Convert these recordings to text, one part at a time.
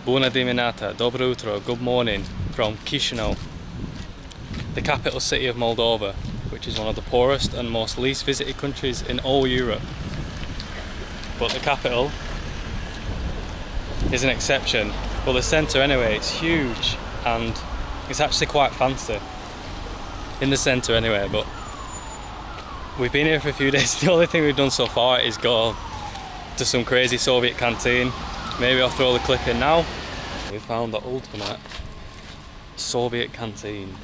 Bună dimineața, dobro utro, good morning from Chișinău, the capital city of Moldova, which is one of the poorest and most least visited countries in all Europe. But the capital is an exception. Well, the centre anyway, it's huge and it's actually quite fancy in the centre anyway, but we've been here for a few days. The only thing we've done so far is go to some crazy Soviet canteen. Maybe I'll throw the clip in now. We found the ultimate Soviet canteen.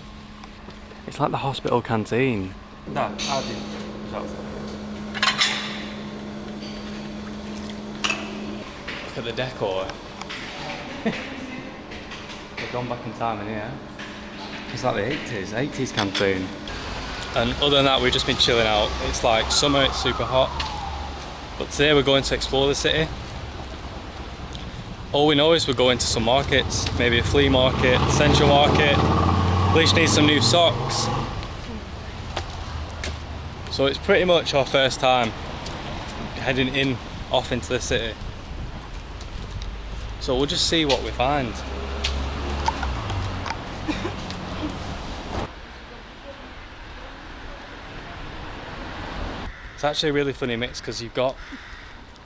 It's like the hospital canteen. Look at the decor. They've gone back in time in here. It's like the 80s canteen. And other than that, we've just been chilling out. It's like summer, it's super hot. But today we're going to explore the city. All we know is we're going to some markets, maybe a flea market, central market. Leash needs some new socks. So it's pretty much our first time heading off into the city. So we'll just see what we find. It's actually a really funny mix because you've got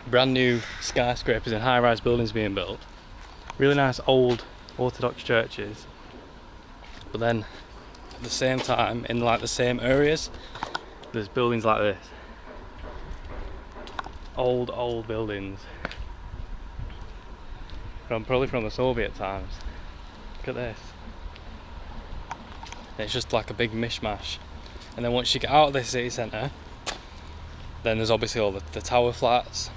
brand new skyscrapers and high-rise buildings being built, really nice old Orthodox churches, but then at the same time in like the same areas there's buildings like this, old buildings probably from the Soviet times. Look at this. It's just like a big mishmash. And then once you get out of the city centre, then there's obviously all the tower flats,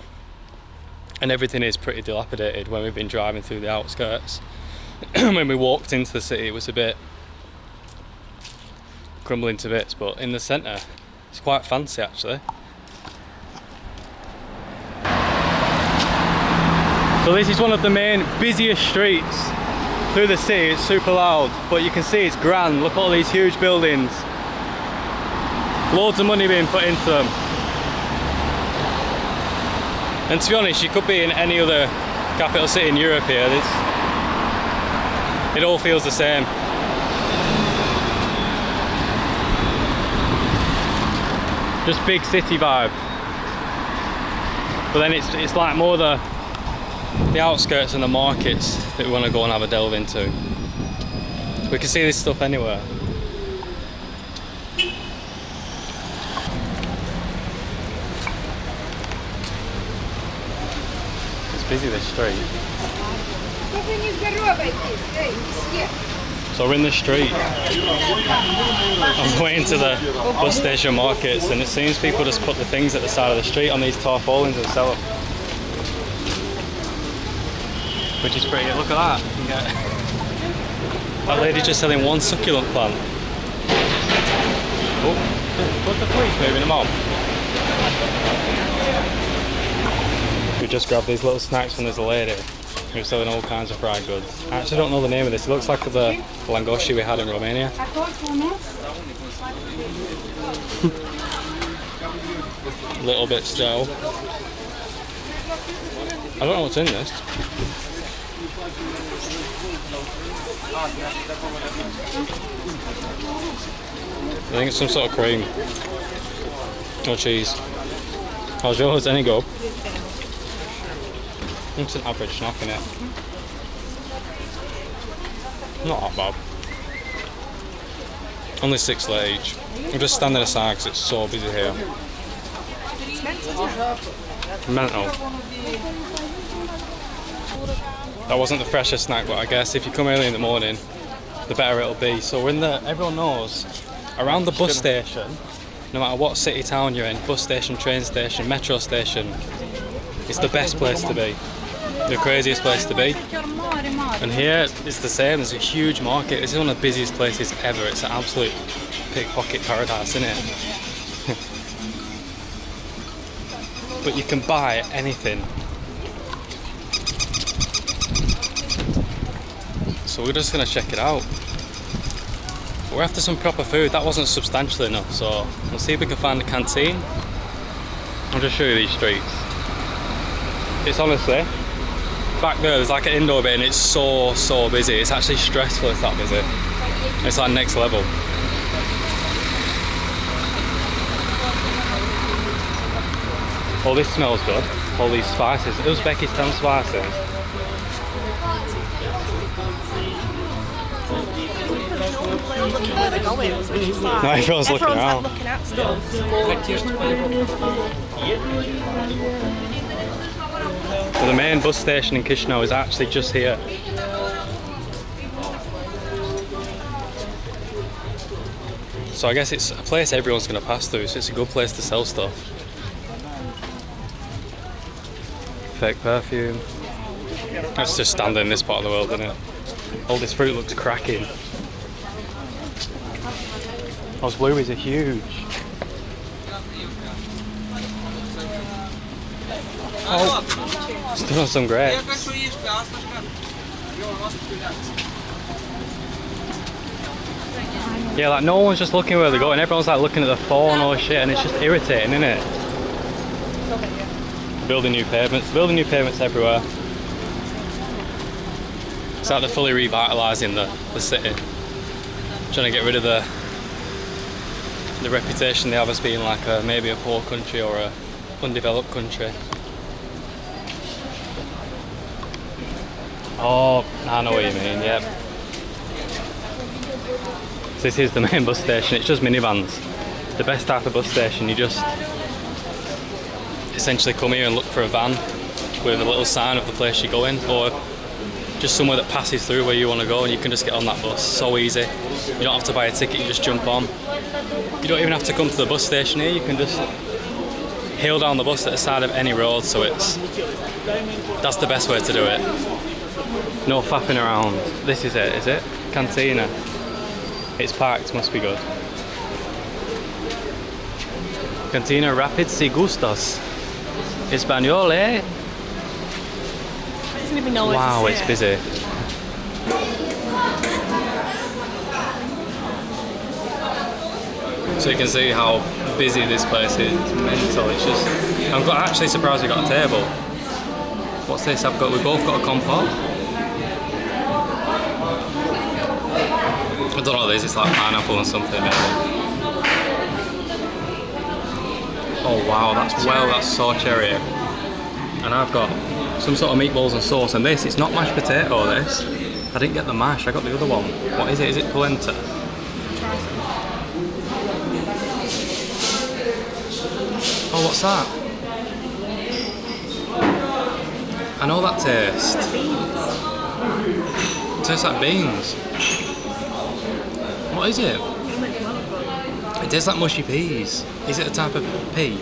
and everything is pretty dilapidated when we've been driving through the outskirts. When we walked into the city it was a bit crumbling to bits, but in the centre it's quite fancy actually. So this is one of the main busiest streets through the city. It's super loud, but you can see it's grand. Look at all these huge buildings. Loads of money being put into them. And to be honest, you could be in any other capital city in Europe here. It all feels the same. Just big city vibe. But then it's like more the outskirts and the markets that we want to go and have a delve into. We can see this stuff anywhere. Busy this street. So we're in the street. I'm going to the bus station markets, and it seems people just put the things at the side of the street on these tarpaulins and sell them. Which is pretty. Look at that. You can get that lady just selling one succulent plant. Oh, what's the police moving them on? We just grabbed these little snacks from this lady who's selling all kinds of fried goods. I actually don't know the name of this. It looks like the langoshi we had in Romania. A little bit still. I don't know what's in this. I think it's some sort of cream or cheese. How's yours? Any go? It's an average snack, innit? Not that bad. Only 6 lire each. I'm just standing aside because it's so busy here. Mental. That wasn't the freshest snack, but I guess if you come early in the morning, the better it'll be. So we're in everyone knows, around the bus station, no matter what city town you're in, bus station, train station, metro station, it's the best place to be. The craziest place to be. And here it's the same. There's a huge market. This is one of the busiest places ever. It's an absolute pickpocket paradise, isn't it? But you can buy anything. So we're just gonna check it out. We're after some proper food. That wasn't substantial enough, so we'll see if we can find a canteen. I'll just show you these streets. It's honestly back there's like an indoor bit and it's so busy. It's actually stressful, it's that busy. It's like next level. Oh, this smells good. All these spices. Uzbekistan spices. No, everyone's looking around. Looking at stuff. So the main bus station in Chișinău is actually just here. So I guess it's a place everyone's going to pass through, so it's a good place to sell stuff. Fake perfume. That's just standard in this part of the world, isn't it? All this fruit looks cracking. Those blueberries are huge. Oh, still on some grapes. Yeah, like no one's just looking where they're going. Everyone's like looking at the phone or shit, and it's just irritating, isn't it? Building new pavements everywhere. It's like they're fully revitalising the city. Trying to get rid of the reputation they have as being like maybe a poor country or a undeveloped country. Oh, I know what you mean, yeah. So this is the main bus station, it's just minivans. The best type of bus station, you just essentially come here and look for a van with a little sign of the place you're going, or just somewhere that passes through where you want to go, and you can just get on that bus. So easy. You don't have to buy a ticket, you just jump on. You don't even have to come to the bus station here, you can just hail down the bus at the side of any road, so that's the best way to do it. No faffing around. This is it, is it? Cantina. It's packed, must be good. Cantina Rapid Si Gustos. Español, eh? I don't even know what wow, to it's say. busy. So you can see how busy this place is. It's mental. It's just. I'm actually surprised we got a table. What's this? We both got a compote. I don't know what this is. It's like pineapple and something maybe. Oh wow, that's so cherry. And I've got some sort of meatballs and sauce, and it's not mashed potato, this. I didn't get the mash, I got the other one. What is it? Is it polenta? Oh, what's that? I know that taste. It tastes like beans. What is it? It tastes like mushy peas. Is it a type of pea?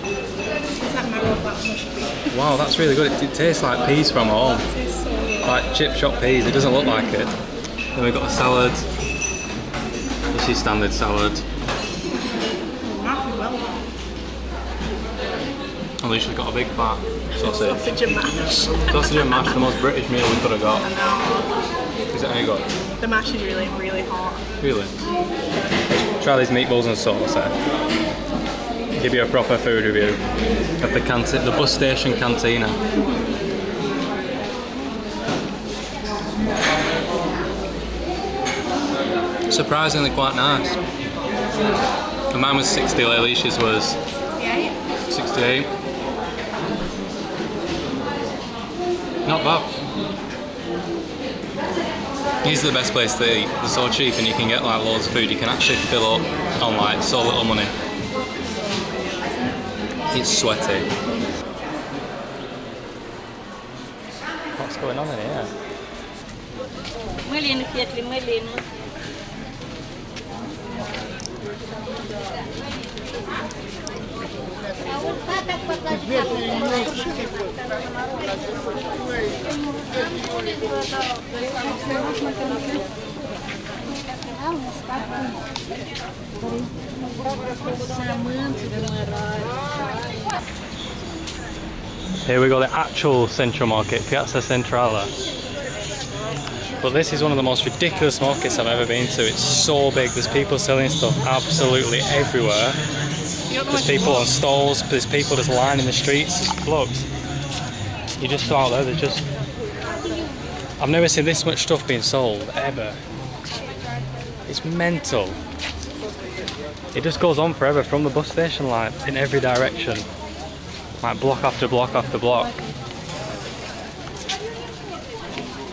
Wow, that's really good. It tastes like peas from home. Like chip shop peas. It doesn't look like it. Then we've got a salad. This is standard salad. At least she's got a big fat sausage. Sausage and mash. Sausage and mash, the most British meal we could have got. I know. Is it any good? The mash is really, really hot. Really? Try these meatballs and sauce, eh? Give you a proper food review of the bus station cantina. Surprisingly quite nice. And mine was 60, Alicia's was 68. Not bad. These are the best place to eat. They're so cheap and you can get like loads of food. You can actually fill up on like so little money. It's sweaty. What's going on in here? Here we go, the actual Central Market, Piazza Centrale. But this is one of the most ridiculous markets I've ever been to. It's so big, there's people selling stuff absolutely everywhere. There's people on stalls, there's people just lining the streets, there's blokes. You just go out there, there's just I've never seen this much stuff being sold, ever. It's mental. It just goes on forever from the bus station, like, in every direction. Like, block after block after block.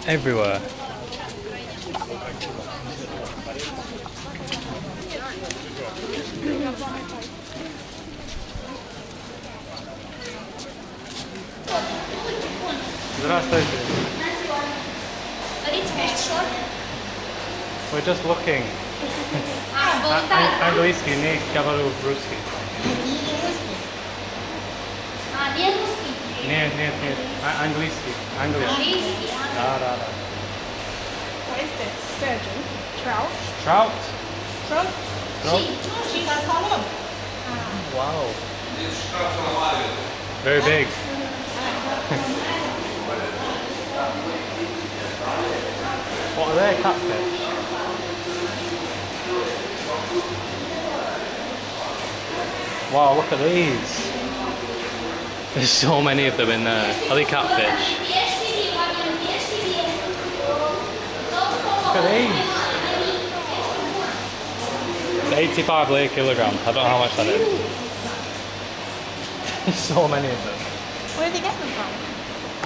Everywhere. Здравствуйте. We're just looking. Английский, не говорю русский. Нет, английский. Английский. Да. What is this? Sturgeon? Trout? Trout. Trout? She has salmon. Wow. Very big. What are they? Catfish? Wow, look at these. There's so many of them in there. Are they catfish? Look at these. 85 lire kilogram. I don't know how much that is. There's so many of them. Where did they get them from?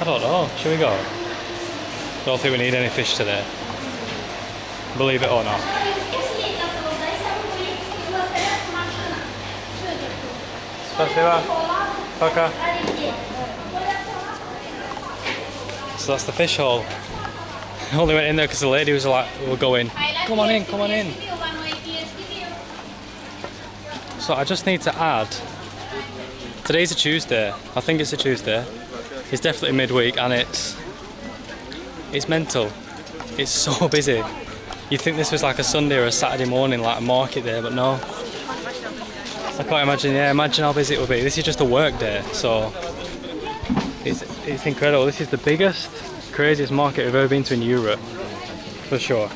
I don't know. Should we go? Don't think we need any fish today. Believe it or not. Спасибо. Пока. So that's the fish hole. I only went in there because the lady was like, we're going, come on in, come on in. So I just need to add, today's a Tuesday, I think it's a Tuesday. It's definitely midweek and it's mental. It's so busy. You'd think this was like a Sunday or a Saturday morning, like a market day, but no. I can't imagine, imagine how busy it will be. This is just a work day, so it's incredible. This is the biggest, craziest market we've ever been to in Europe, for sure.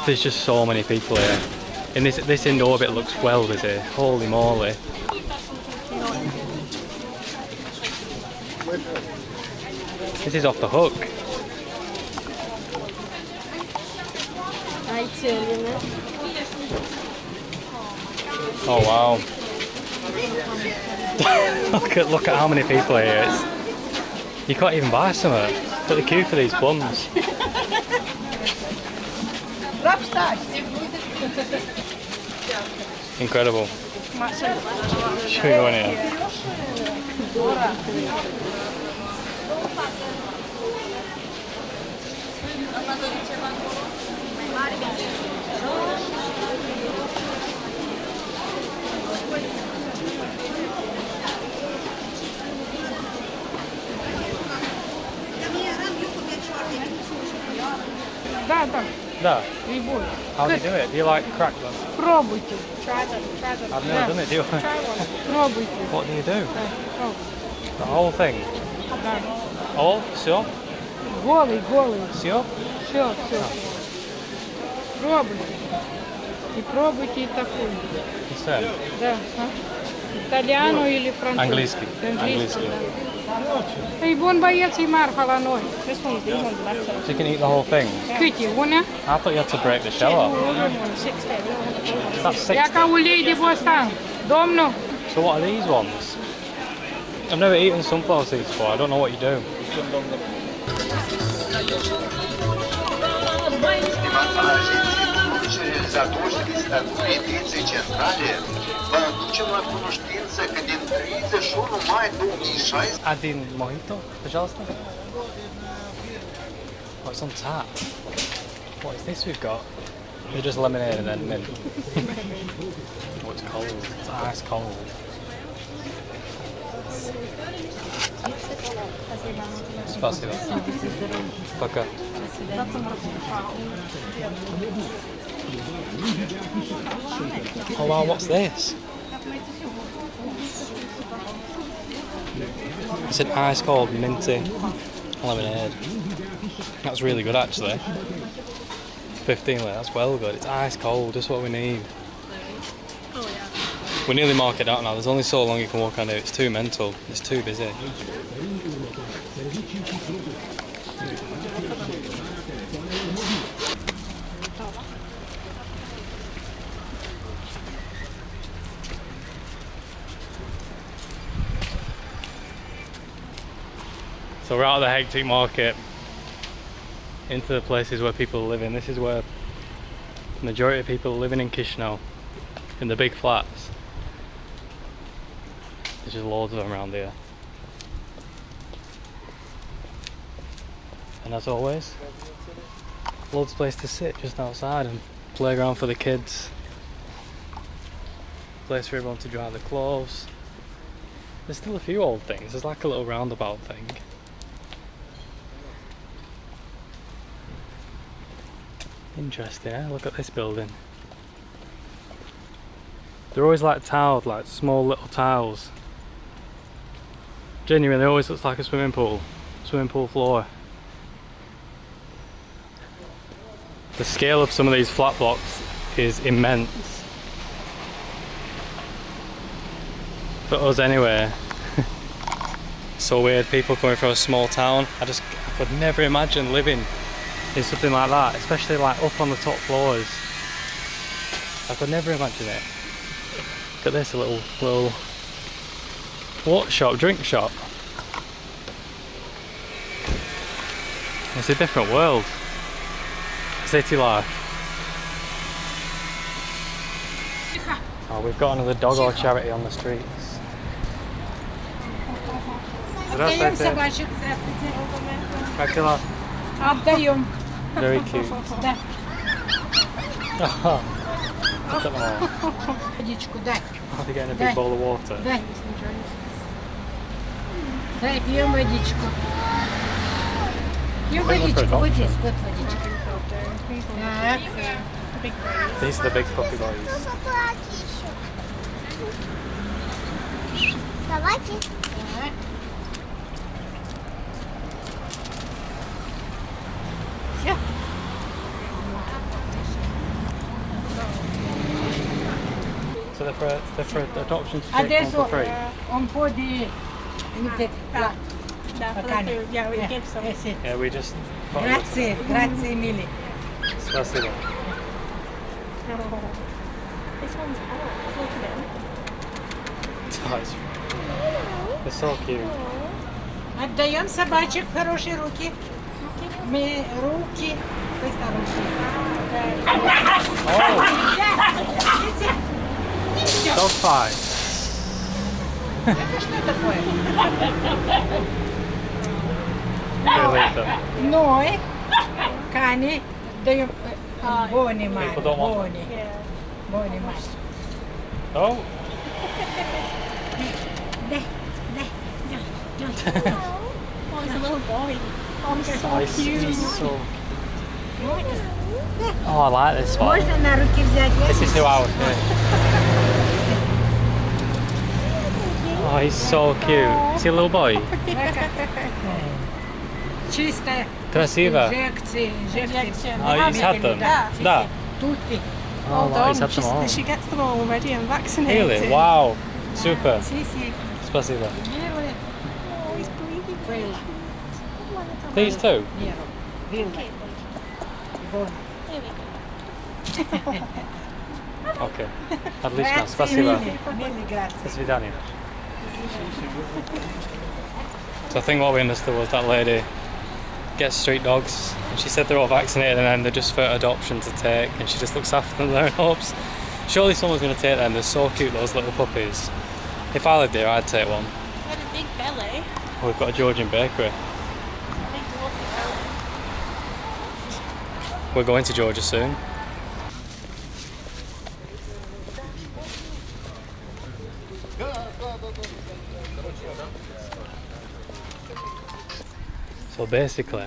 There's just so many people here. And this indoor bit looks well busy. Holy moly. This is off the hook. Oh wow. look at how many people are here. You can't even buy some of it. Look at the queue for these buns. Incredible. Should we go in here? Да. How do you do it? Do you like crack them? Пробуйте. I've never done it, do you? Пробуйте. What do you do? Да. The whole thing? Да. All? Все? Голый. Все? Все. Пробуйте. И пробуйте и такую. Все? Да. Итальяну или французский? Английский. Английский, да. Ei bun băieții marfa la noi. So you can eat the whole thing? Câte? Una? I thought you had to break the shell off. That's 6. Ia ca ulei de bostan. Domnul. So what are these ones? I've never eaten sunflower seeds before. I don't know what you do. Один mojito, пожалуйста. Oh, it's on tap. What is this we've got? Is it just lemonade and then mint? Oh, it's cold. It's ice cold. Спасибо. Пока. Oh wow, what's this? It's an ice cold minty lemonade. That's really good actually. 15 lire, that's well good. It's ice cold, just what we need. Oh yeah. We're nearly marketed out now, there's only so long you can walk on here, it's too mental, it's too busy. So we're out of the hectic market into the places where people are living. This is where the majority of people are living in Chișinău, in the big flats. There's just loads of them around here. And as always, loads of place to sit just outside, and playground for the kids. Place for everyone to dry their clothes. There's still a few old things. There's like a little roundabout thing. Interesting, eh? Look at this building. They're always like tiled, like small little tiles. Genuinely, it always looks like a swimming pool floor. The scale of some of these flat blocks is immense. For us anyway. So weird, people coming from a small town. I could never imagine living in something like that, especially like up on the top floors. I could never imagine it. Look at this, a little what shop, drink shop. It's a different world. City life. Oh, we've got another dog or charity on the streets. Отдаем собачек, здравствуйте. Kakila. Отдаем. Very cute. Да. Look at them all. Водичку дай. Oh, they're getting a big bowl of water. Дай. Дай, пьем водичку. Пьем водичку. Вот здесь, вот водичка. Так. These are the big puppy boys. Собаки. Все. So they're for adoption to take one Adesso for free. un po' di là. There for the food. Yeah, we give some. Sì. Yeah, we just. Grazie, grazie mille. Spasibo. This one's out. Look at him. They're so cute. Отдаем собачек в хорошие руки. Мы руки. Questa руки. Oh, Видите? dog fight. Это что такое? Leave them. Noi, cani, даем buoni mani, People don't want buoni, Yeah. buoni mani. Oh, Dai, dai, dai. Oh, it's a little boy. Oh, he's so nice. cute. He's so. Oh, I like this one. Можно на руки взять? This is who I would pick. Oh, he's so cute. Is he a little boy? Чисто. Красиво. Инжекции. Oh, he's had them? Yeah. Да. Tutti. Oh, wow, he's had them all. She gets them all already and vaccinated. Really? Wow. Super. Sì, sì. Spasibo. Oh, he's breathing. Quella. These two? Nero. Villa. Buono. There we go. Okay. Отлично. Grazie Спасибо. mille. Mille grazie. До свидания. So I think what we understood was that lady gets street dogs, and she said they're all vaccinated and then they're just for adoption to take, and she just looks after them there in hopes. Surely someone's going to take them. They're so cute, those little puppies. If I lived here, I'd take one. He had a big belly. We've got a Georgian bakery. Big water belly. We're going to Georgia soon. So basically,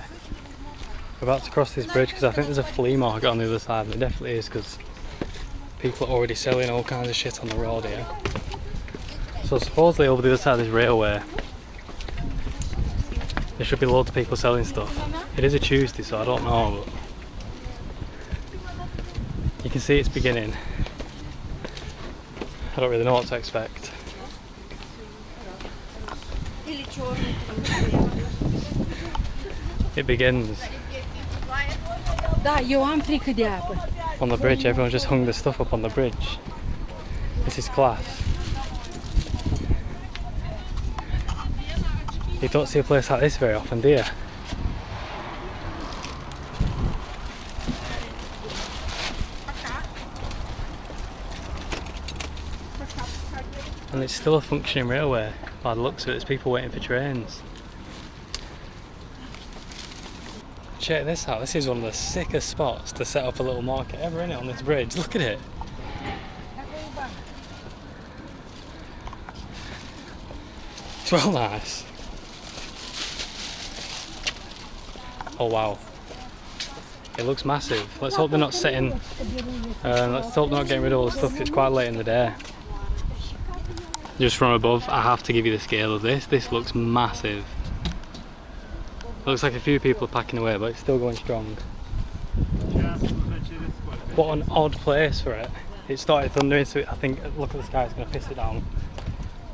we're about to cross this bridge because I think there's a flea market on the other side, and there definitely is because people are already selling all kinds of shit on the road here. So supposedly over the other side of this railway, there should be loads of people selling stuff. It is a Tuesday, so I don't know, but you can see it's beginning. I don't really know what to expect. It begins. Da, eu am frică de apă. On the bridge, everyone just hung the stuff up on the bridge. This is class. You don't see a place like this very often, do you? And it's still a functioning railway by the looks of it. There's people waiting for trains. Check this out, this is one of the sickest spots to set up a little market ever, in it, on this bridge. Look at it. It's well nice. Oh wow. It looks massive. Let's hope they're not setting, let's hope they're not getting rid of all the stuff, 'cause it's quite late in the day. Just from above, I have to give you the scale of this. This looks massive. Looks like a few people are packing away, but it's still going strong. What an odd place for it. It started thundering, so I think, look at the sky, it's going to piss it down.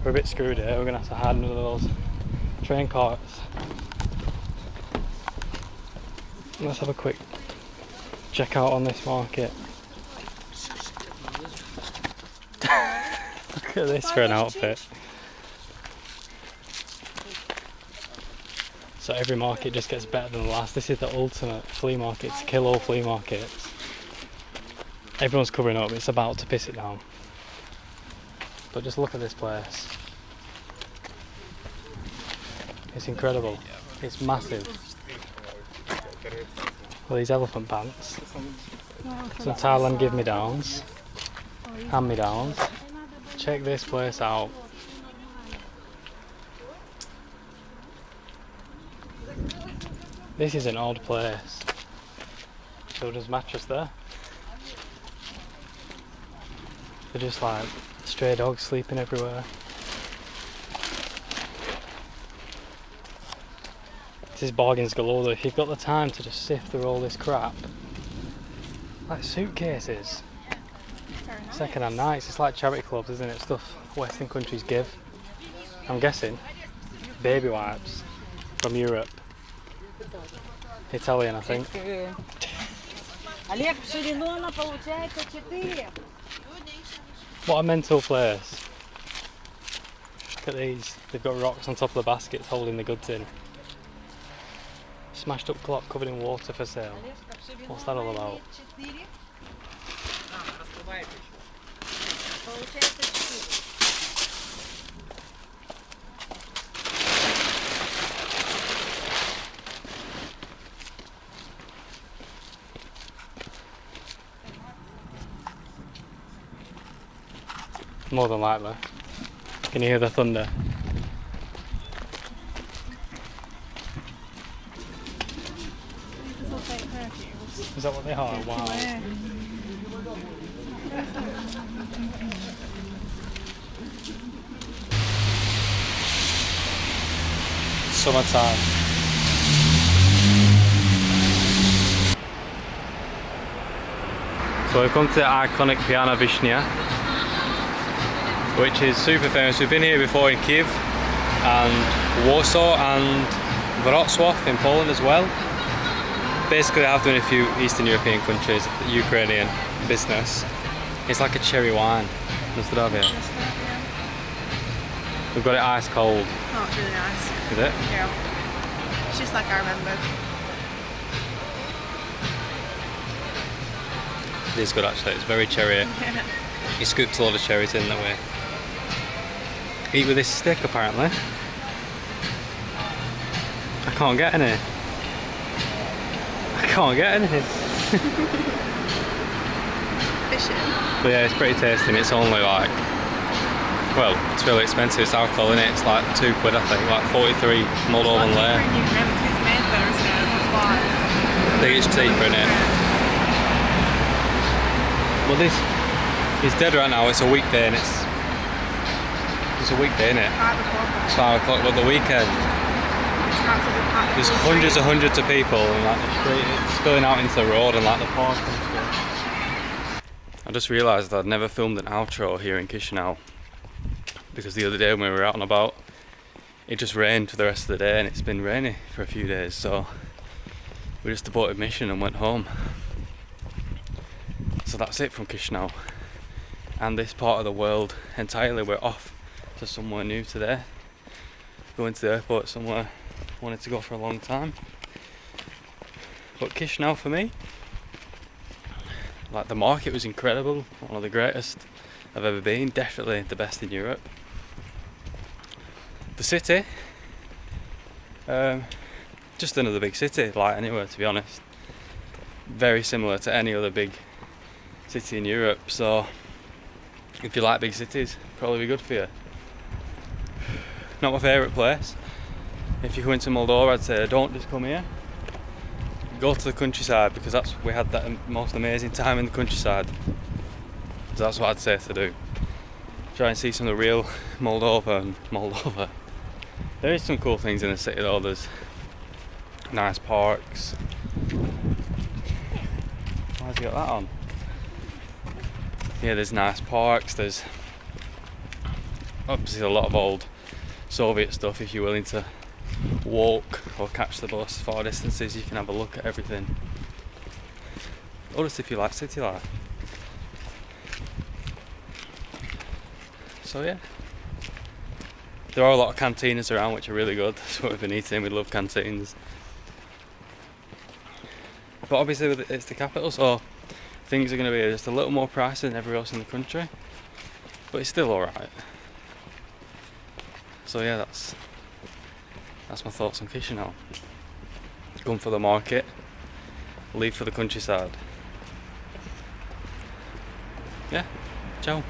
We're a bit screwed here, we're going to have to hide under those train carts. Let's have a quick check out on this market. Look at this for an outfit. So every market just gets better than the last. This is the ultimate flea market, to kill all flea markets. Everyone's covering up, it's about to piss it down. But just look at this place. It's incredible. It's massive. Well, these elephant pants. Some Thailand give-me-downs. Hand-me-downs. Check this place out. This is an odd place. Children's mattress there. They're just like stray dogs sleeping everywhere. This is bargains galore though. If you've got the time to just sift through all this crap. Like suitcases. Second-hand nights, it's like charity clubs, isn't it? Stuff Western countries give. I'm guessing baby wipes from Europe. Italian, I think. What a mental place. Look at these. They've got rocks on top of the baskets holding the goods in. Smashed up clock covered in water for sale. What's that all about? More than likely. Can you hear the thunder? Is that what they are? Wow. Summertime. So we've come to the iconic Piana Vyshnia, which is super famous. We've been here before in Kiev and Warsaw and Wrocław in Poland as well. Basically I've done a few Eastern European countries, Ukrainian business. It's like a cherry wine. Nazdravia. We've got it ice cold. Oh, it's really nice. Is it? Yeah. It's just like I remembered. It is good actually, it's very cherry. Yeah. You scooped a lot of cherries in that way. Eat with this stick apparently. I can't get any. I can't get any. Fishing. But yeah, it's pretty tasty and it's only like, well, it's really expensive, it's alcohol in it, it's like £2 I think, like 43 Moldovan lei. I think it's cheaper in it. Well this is dead right now, it's a weekday and it's a weekday isn't it? 5 o'clock. It's 5 o'clock, but the weekend there's hundreds and hundreds of people and like the street, it's spilling out into the road and like the park and stuff. I just realised I'd never filmed an outro here in Chisinau because the other day when we were out and about it just rained for the rest of the day and it's been rainy for a few days, so we just aborted mission and went home. So that's it from Chișinău and this part of the world entirely. We're off to somewhere new today, going to the airport, somewhere I wanted to go for a long time. But Chișinău for me, like, the market was incredible, one of the greatest I've ever been, definitely the best in Europe. The city, just another big city, like anywhere, to be honest. Very similar to any other big city in Europe, so if you like big cities, probably be good for you. Not my favourite place. If you're going to Moldova, I'd say don't just come here. Go to the countryside, because we had that most amazing time in the countryside. So that's what I'd say to do. Try and see some of the real Moldova. There is some cool things in the city though. There's nice parks. Why's he got that on? Yeah, there's nice parks. There's obviously a lot of old Soviet stuff. If you're willing to walk or catch the bus far distances, you can have a look at everything. Or just if you like city life. So yeah, there are a lot of cantinas around which are really good. That's what we've been eating. We love canteens. But obviously it's the capital, so things are going to be just a little more pricey than everywhere else in the country. But it's still alright. So yeah, that's my thoughts on Chișinău. Going for the market, leave for the countryside. Yeah, ciao.